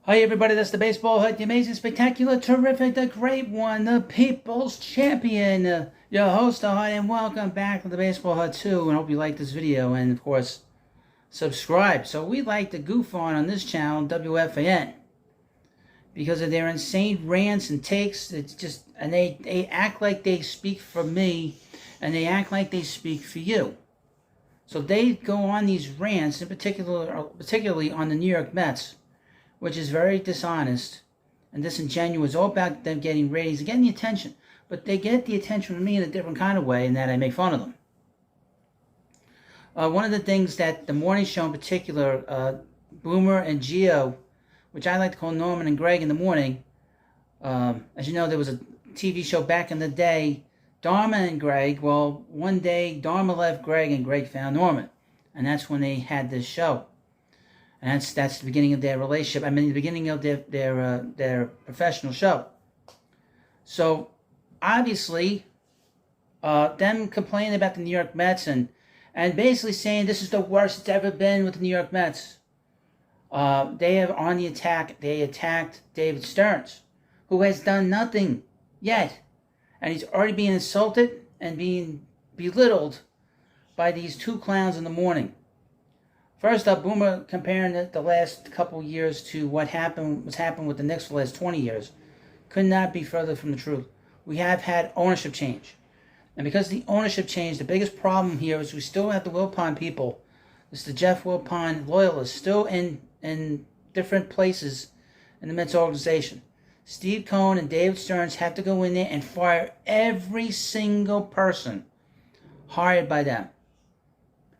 Hi everybody, that's the baseball hut, the amazing, spectacular, terrific, the great one, the people's champion, your host, the hut, and welcome back to the baseball hut too, and I hope you like this video, and of course, subscribe. So we like to goof on this channel, WFAN, because of their insane rants and takes. It's just, and they act like they speak for me, and they act like they speak for you. So they go on these rants, particularly on the New York Mets, which is very dishonest and disingenuous. All about them getting ratings, getting the attention. But they get the attention from me in a different kind of way, in that I make fun of them. One of the things that the morning show in particular, Boomer and Gio, which I like to call Norman and Greg in the morning, as you know, there was a TV show back in the day, Dharma and Greg. Well, one day Dharma left Greg and Greg found Norman. And that's when they had this show. And that's the beginning of their relationship. I mean, the beginning of their professional show. So, obviously, them complaining about the New York Mets and basically saying this is the worst it's ever been with the New York Mets. They have on the attack. They attacked David Stearns, who has done nothing yet, and he's already being insulted and being belittled by these two clowns in the morning. First up, Boomer comparing the last couple years to what's happened with the Knicks for the last 20 years. Could not be further from the truth. We have had ownership change. And because of the ownership change, the biggest problem here is we still have the Wilpon people. It's the Jeff Wilpon loyalists still in different places in the Mets organization. Steve Cohen and David Stearns have to go in there and fire every single person hired by them.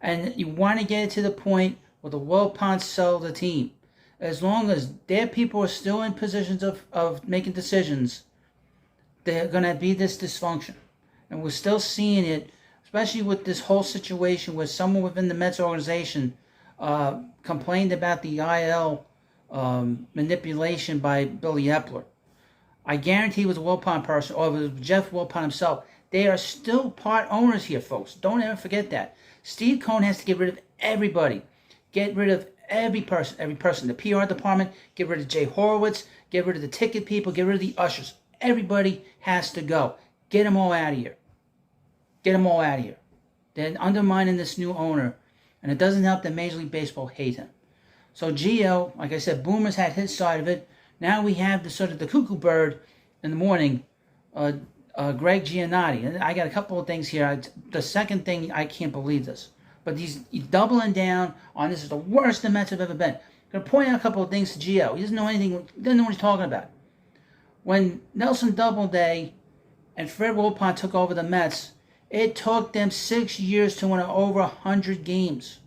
And you want to get it to the point where the Wilpons sell the team. As long as their people are still in positions of making decisions, they're going to be this dysfunction. And we're still seeing it, especially with this whole situation where someone within the Mets organization complained about the IL manipulation by Billy Epler. I guarantee it was a Wilpon person, or it was Jeff Wilpon himself. They are still part owners here, folks. Don't ever forget that. Steve Cohen has to get rid of everybody. Get rid of every person. The PR department, get rid of Jay Horowitz, get rid of the ticket people, get rid of the ushers. Everybody has to go. Get them all out of here. Get them all out of here. They're undermining this new owner, and it doesn't help that Major League Baseball hate him. So Gio, like I said, Boomer's had his side of it. Now we have the sort of the cuckoo bird in the morning, Greg Giannotti. And I got a couple of things here. The second thing, I can't believe this. But he's doubling down on this is the worst the Mets have ever been. I'm going to point out a couple of things to Gio. He doesn't know anything. He doesn't know what he's talking about. When Nelson Doubleday and Fred Wilpon took over the Mets, it took them 6 years to win over 100 games.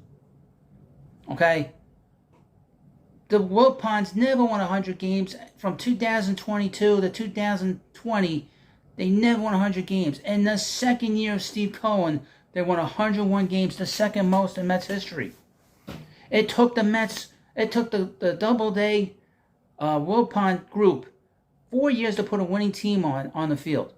Okay? The Wilpons never won 100 games. From 2022 to 2020, they never won 100 games. In the second year of Steve Cohen, they won 101 games, the second most in Mets history. It took the Mets, it took the Doubleday Wilpon group 4 years to put a winning team on the field.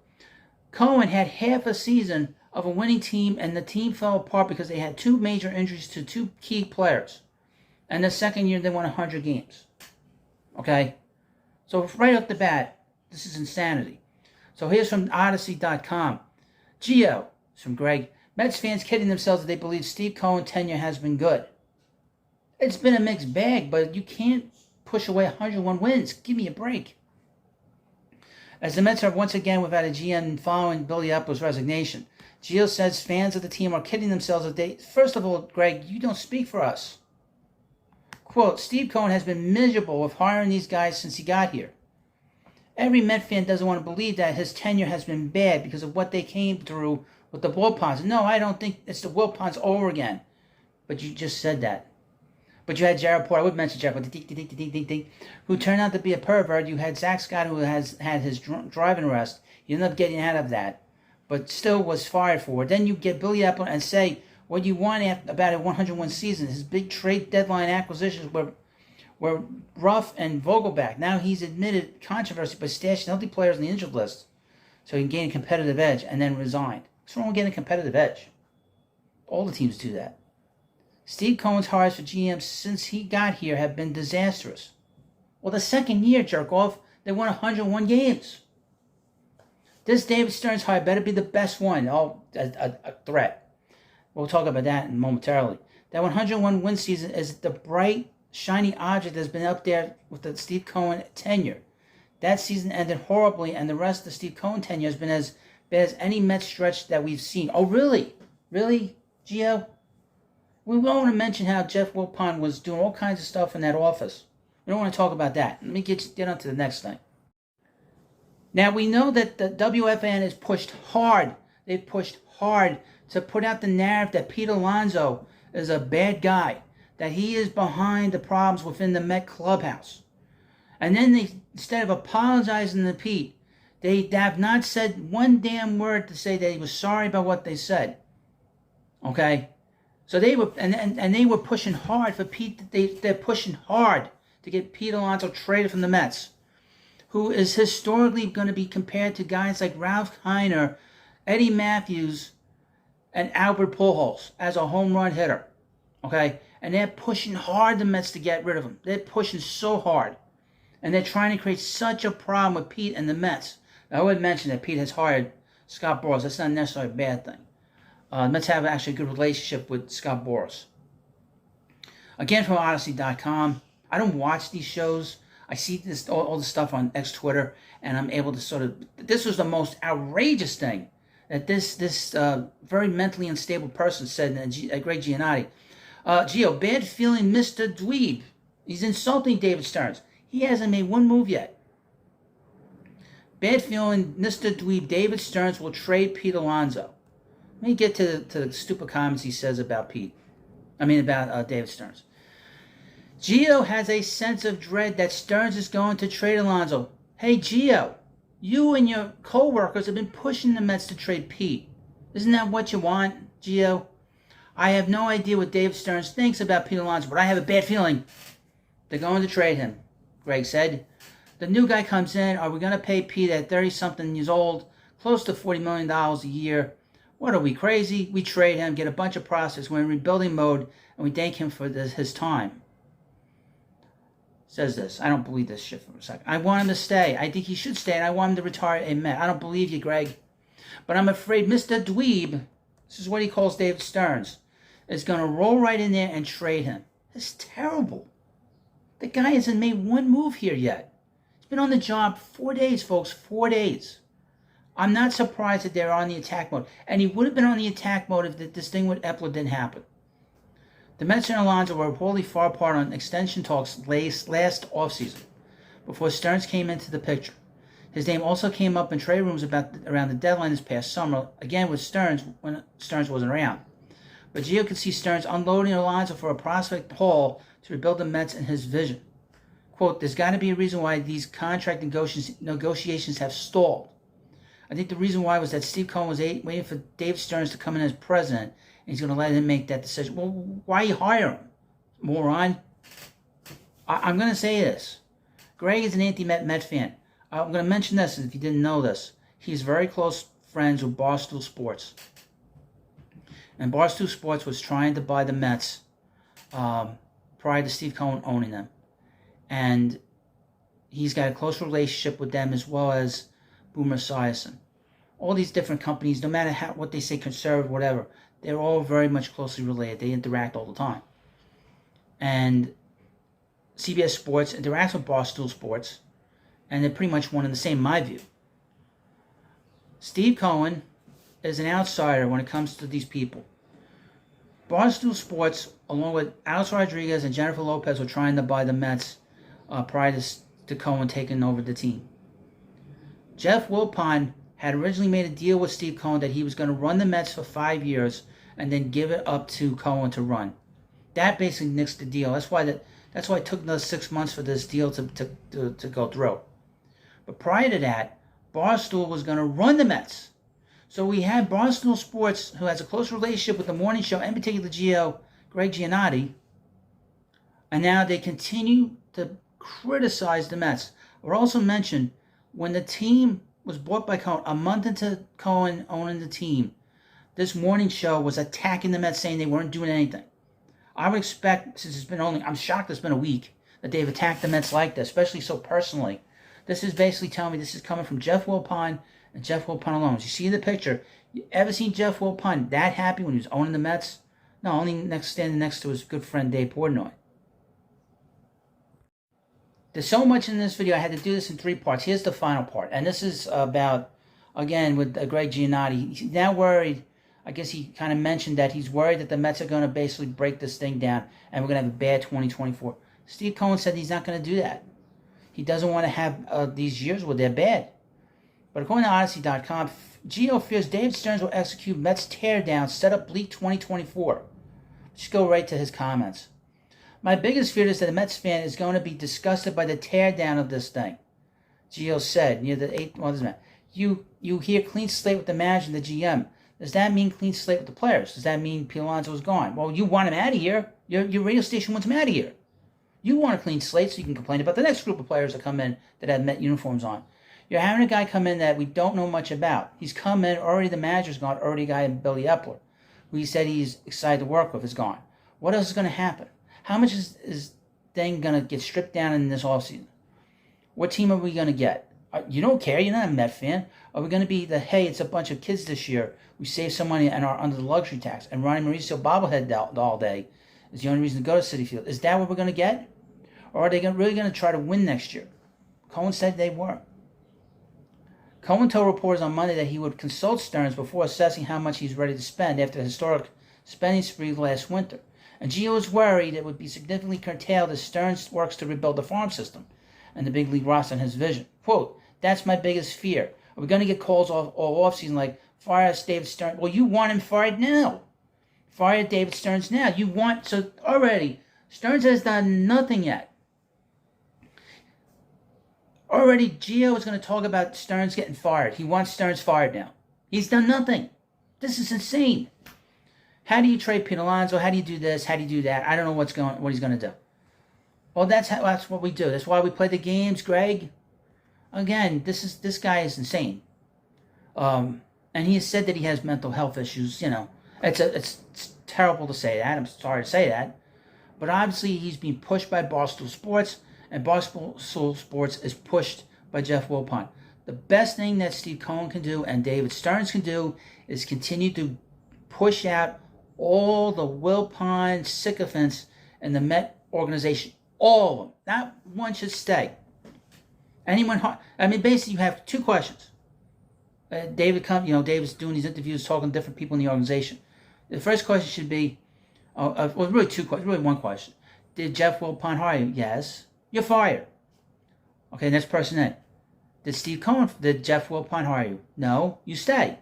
Cohen had half a season of a winning team, and the team fell apart because they had two major injuries to two key players. And the second year, they won 100 games. Okay? So right off the bat, this is insanity. So here's from Odyssey.com. Gio, it's from Greg. Mets fans kidding themselves that they believe Steve Cohen's tenure has been good. It's been a mixed bag, but you can't push away 101 wins. Give me a break. As the Mets are once again without a GM following Billy Epler's resignation, Gio says fans of the team are kidding themselves that they... First of all, Greg, you don't speak for us. Quote, Steve Cohen has been miserable with hiring these guys since he got here. Every Met fan doesn't want to believe that his tenure has been bad because of what they came through with the Wilpons. No, I don't think it's the Wilpons over again. But you just said that. But you had Jared Porter, I would mention Jared Porter, who turned out to be a pervert. You had Zach Scott, who has had his driving arrest. He ended up getting out of that, but still was fired for it. Then you get Billy Epler and say what you want about a 101 season. His big trade deadline acquisitions were Ruff and Vogelback. Now he's admitted controversy by stashing healthy players on the injured list so he can gain a competitive edge, and then resigned. What's wrong with getting a competitive edge? All the teams do that. Steve Cohen's hires for GM since he got here have been disastrous. Well, the second year, jerk off, they won 101 games. This David Stearns hire better be the best one. Oh, a threat. We'll talk about that momentarily. That 101 win season is the bright, shiny object that's been up there with the Steve Cohen tenure. That season ended horribly, and the rest of the Steve Cohen tenure has been as bad as any Mets stretch that we've seen. Oh, really? Really, Gio? We want to mention how Jeff Wilpon was doing all kinds of stuff in that office. We don't want to talk about that. Let me get on to the next thing. Now, we know that the WFAN has pushed hard. They've pushed hard to put out the narrative that Pete Alonso is a bad guy, that he is behind the problems within the Met clubhouse. And then they, instead of apologizing to Pete, they have not said one damn word to say that he was sorry about what they said. Okay? So they were, and they were pushing hard for Pete. They're pushing hard to get Pete Alonso traded from the Mets, who is historically going to be compared to guys like Ralph Kiner, Eddie Matthews, and Albert Pujols as a home run hitter. Okay? And they're pushing hard, the Mets, to get rid of him. They're pushing so hard. And they're trying to create such a problem with Pete and the Mets. Now, I would mention that Pete has hired Scott Boras. That's not necessarily a bad thing. The Mets have actually a good relationship with Scott Boras. Again, from Odyssey.com. I don't watch these shows. I see this all the stuff on X-Twitter, and I'm able to sort of... This was the most outrageous thing that this very mentally unstable person said, Greg Giannotti. Gio, bad feeling Mr. Dweeb. He's insulting David Stearns. He hasn't made one move yet. Bad feeling Mr. Dweeb, David Stearns will trade Pete Alonso. Let me get to the stupid comments he says about David Stearns. Gio has a sense of dread that Stearns is going to trade Alonso. Hey, Gio, you and your co-workers have been pushing the Mets to trade Pete. Isn't that what you want, Gio? I have no idea what David Stearns thinks about Pete Alonso, but I have a bad feeling they're going to trade him, Greg said. The new guy comes in. Are we going to pay Pete at 30-something years old, close to $40 million a year? What are we, crazy? We trade him, get a bunch of prospects. We're in rebuilding mode, and we thank him for his time. Says this. I don't believe this shit for a second. I want him to stay. I think he should stay, and I want him to retire a Met. I don't believe you, Greg. But I'm afraid Mr. Dweeb, this is what he calls David Stearns, is going to roll right in there and trade him. It's terrible. The guy hasn't made one move here yet. He's been on the job 4 days, folks. 4 days. I'm not surprised that they're on the attack mode. And he would have been on the attack mode if this thing with Epler didn't happen. The Mets and Alonso were reportedly far apart on extension talks last offseason, before Stearns came into the picture. His name also came up in trade rooms around the deadline this past summer, again with Stearns when Stearns wasn't around. But Gio could see Stearns unloading Alonso for a prospect haul to rebuild the Mets in his vision. Quote, there's got to be a reason why these contract negotiations have stalled. I think the reason why was that Steve Cohen was waiting for Dave Stearns to come in as president, and he's going to let him make that decision. Well, why you hire him, moron? I'm going to say this. Greg is an anti-Met fan. I'm going to mention this if you didn't know this. He's very close friends with Barstool Sports. And Barstool Sports was trying to buy the Mets prior to Steve Cohen owning them. And he's got a close relationship with them as well as Boomer Esiason. All these different companies, no matter what they say, conservative, whatever, they're all very much closely related. They interact all the time. And CBS Sports interacts with Barstool Sports, and they're pretty much one and the same, in my view. Steve Cohen is an outsider when it comes to these people. Barstool Sports, along with Alex Rodriguez and Jennifer Lopez, were trying to buy the Mets prior to Cohen taking over the team. Jeff Wilpon had originally made a deal with Steve Cohen that he was going to run the Mets for 5 years and then give it up to Cohen to run. That basically nixed the deal. That's why it took another 6 months for this deal to go through. But prior to that, Barstool was going to run the Mets. So we had Barstool Sports, who has a close relationship with the morning show, and particularly Greg Giannotti, and now they continue to criticize the Mets. I would also mention, when the team was bought by Cohen, a month into Cohen owning the team, this morning show was attacking the Mets, saying they weren't doing anything. I would expect, since I'm shocked it's been a week, that they've attacked the Mets like this, especially so personally. This is basically telling me this is coming from Jeff Wilpon and Jeff Wilpon alone. As you see in the picture, you ever seen Jeff Wilpon that happy when he was owning the Mets? No, only standing next to his good friend Dave Portnoy. There's so much in this video. I had to do this in 3 parts. Here's the final part. And this is about, again, with Greg Giannotti. He's now worried. I guess he kind of mentioned that he's worried that the Mets are going to basically break this thing down and we're going to have a bad 2024. Steve Cohen said he's not going to do that. He doesn't want to have these years where they're bad. But according to Odyssey.com, Gio fears David Stearns will execute Mets teardown, set up bleak 2024. Just go right to his comments. My biggest fear is that a Mets fan is going to be disgusted by the teardown of this thing. Gio said near the 8th. Well, doesn't matter. You hear clean slate with the manager and the GM. Does that mean clean slate with the players? Does that mean Pete Alonso is gone? Well, you want him out of here. Your radio station wants him out of here. You want a clean slate so you can complain about the next group of players that come in that have Met uniforms on. You're having a guy come in that we don't know much about. He's come in, already the manager's gone, already a guy, Billy Epler, who he said he's excited to work with, is gone. What else is going to happen? How much is thing going to get stripped down in this offseason? What team are we going to get? You don't care. You're not a Met fan. Are we going to be hey, it's a bunch of kids this year. We saved some money and are under the luxury tax. And Ronnie Mauricio bobblehead all day is the only reason to go to Citi Field. Is that what we're going to get? Or are they really going to try to win next year? Cohen said they were. Cohen told reporters on Monday that he would consult Stearns before assessing how much he's ready to spend after the historic spending spree last winter. And Gio is worried it would be significantly curtailed as Stearns works to rebuild the farm system and the big league roster and his vision. Quote, that's my biggest fear. Are we going to get calls all offseason like, fire David Stearns? Well, you want him fired now. Fire David Stearns now. So already, Stearns has done nothing yet. Already, Gio is going to talk about Stearns getting fired. He wants Stearns fired now. He's done nothing. This is insane. How do you trade Pete Alonso? How do you do this? How do you do that? I don't know what he's going to do. Well, that's what we do. That's why we play the games, Greg. Again, this guy is insane. And he has said that he has mental health issues. You know, it's terrible to say that. I'm sorry to say that, but obviously he's being pushed by Barstool Sports, and Barstool Sports is pushed by Jeff Wilpon. The best thing that Steve Cohen can do and David Stearns can do is continue to push out all the Wilpon sycophants in the Met organization. All of them. Not one should stay. Basically you have 2 questions. David's doing these interviews, talking to different people in the organization. The first question should be, really 2 questions, really 1 question. Did Jeff Wilpon hire you? Yes. You're fired. Okay, next person in. Did Jeff Wilpon hire you? No. You stay.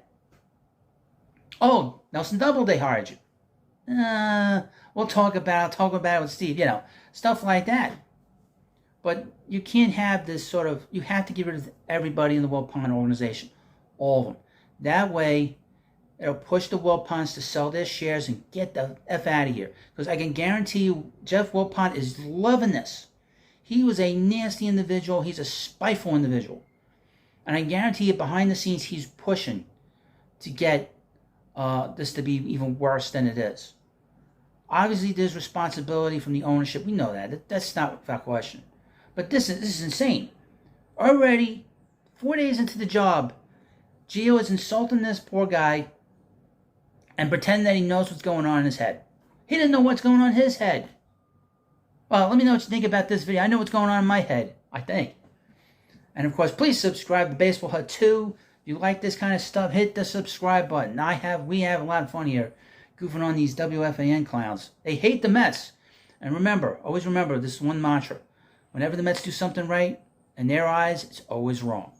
Oh, Nelson Doubleday hired you. I'll talk about it with Steve, stuff like that. But you can't have this you have to get rid of everybody in the Wilpon organization. All of them. That way, it'll push the Wilpons to sell their shares and get the F out of here. Because I can guarantee you, Jeff Wilpon is loving this. He was a nasty individual. He's a spiteful individual. And I guarantee you, behind the scenes, he's pushing to get this to be even worse than it is. Obviously, there's responsibility from the ownership. We know that. That's not without question. But this is insane. Already, 4 days into the job, Gio is insulting this poor guy and pretending that he knows what's going on in his head. He didn't know what's going on in his head. Well, let me know what you think about this video. I know what's going on in my head, I think. And of course, please subscribe to Baseball Hut 2. If you like this kind of stuff, hit the subscribe button. We have a lot of fun here goofing on these WFAN clowns. They hate the Mets. And always remember this one mantra. Whenever the Mets do something right, in their eyes, it's always wrong.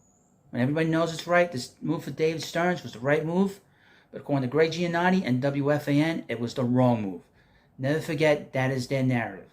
When everybody knows it's right, this move for David Stearns was the right move. But according to Greg Giannotti and WFAN, it was the wrong move. Never forget, that is their narrative.